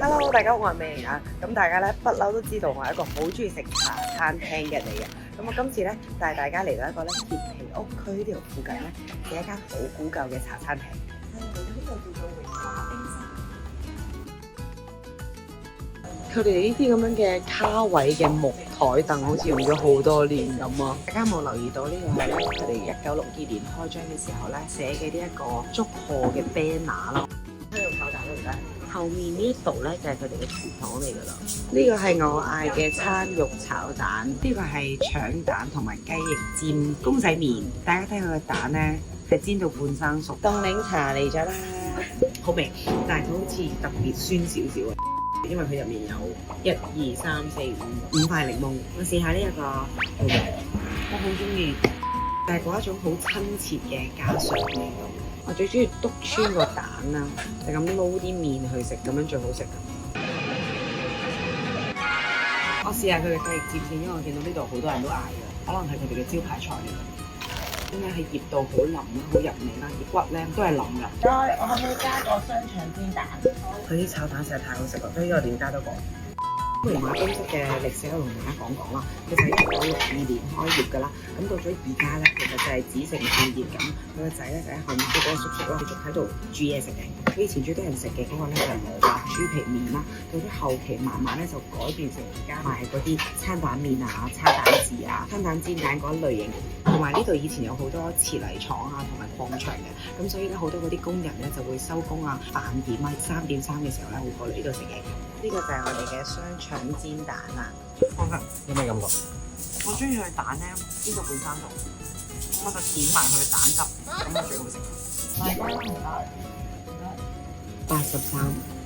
Hello，大家好，我係美玲啊。咁大家咧不嬲都知道我係一個好中意食茶餐廳嘅人嚟嘅。咁我今次咧帶大家嚟到一個咧鐵皮屋區呢度附近咧嘅一間好古舊嘅茶餐廳。呢度叫做榮華冰室。佢哋呢啲咁樣嘅卡位嘅木台凳，好似用咗好多年咁啊！大家有冇留意到呢個係咧佢哋1962年開張嘅時候咧寫嘅呢一個祝賀嘅 banner 啦。喺度炒蛋都唔得。後面呢一度咧就係佢哋嘅廚房嚟㗎啦。呢個係我嗌嘅餐肉炒蛋，呢個係腸蛋同埋雞翼尖公仔麵。大家睇佢嘅蛋咧係煎到半生熟。凍檸茶嚟咗啦，好味，但係佢好似特別酸少少啊。因為佢入面有1、2、3、4、5塊檸檬。我試下呢一個好嘅，我好中意，但係嗰一種好親切嘅家常味道。我最中意篤穿個蛋啦，就咁撈啲麵去食，咁樣最好食㗎。我試下佢嘅雞翼尖先，因為我見到呢度好多人都嗌㗎，可能係佢哋嘅招牌菜嚟㗎。點解係醃到好腍啦，好入味啦，啲骨咧都係腍㗎。再，我可唔可以加個雙腸煎蛋？佢啲炒蛋實在太好食啦，所以我點加多個。榮華冰室嘅歷史我同大家講講啦，佢就喺1962年開業㗎啦，咁到咗而家咧，其實就係子承父業咁，佢個仔咧就喺後面做嗰個叔叔啦，繼續喺度煮嘢食嘅。佢以前最多人食嘅嗰個咧就係蘿蔔豬皮麵啦，到咗後期慢慢咧就改變成而家賣嗰啲餐蛋麵啊、餐蛋治啊、餐蛋煎蛋嗰一類型。同埋呢度以前有好多瓷泥廠啊同埋礦場嘅，咁所以咧好多嗰啲工人咧就會收工啊、飯點啊、3點3嘅時候咧會過嚟呢度食嘢嘅。呢個就係我哋嘅雙腸煎蛋啦。我覺得有咩感覺？我中意佢蛋咧煎到半生熟，我就點埋佢蛋汁，咁就最好食。賣家唔該，唔該。83。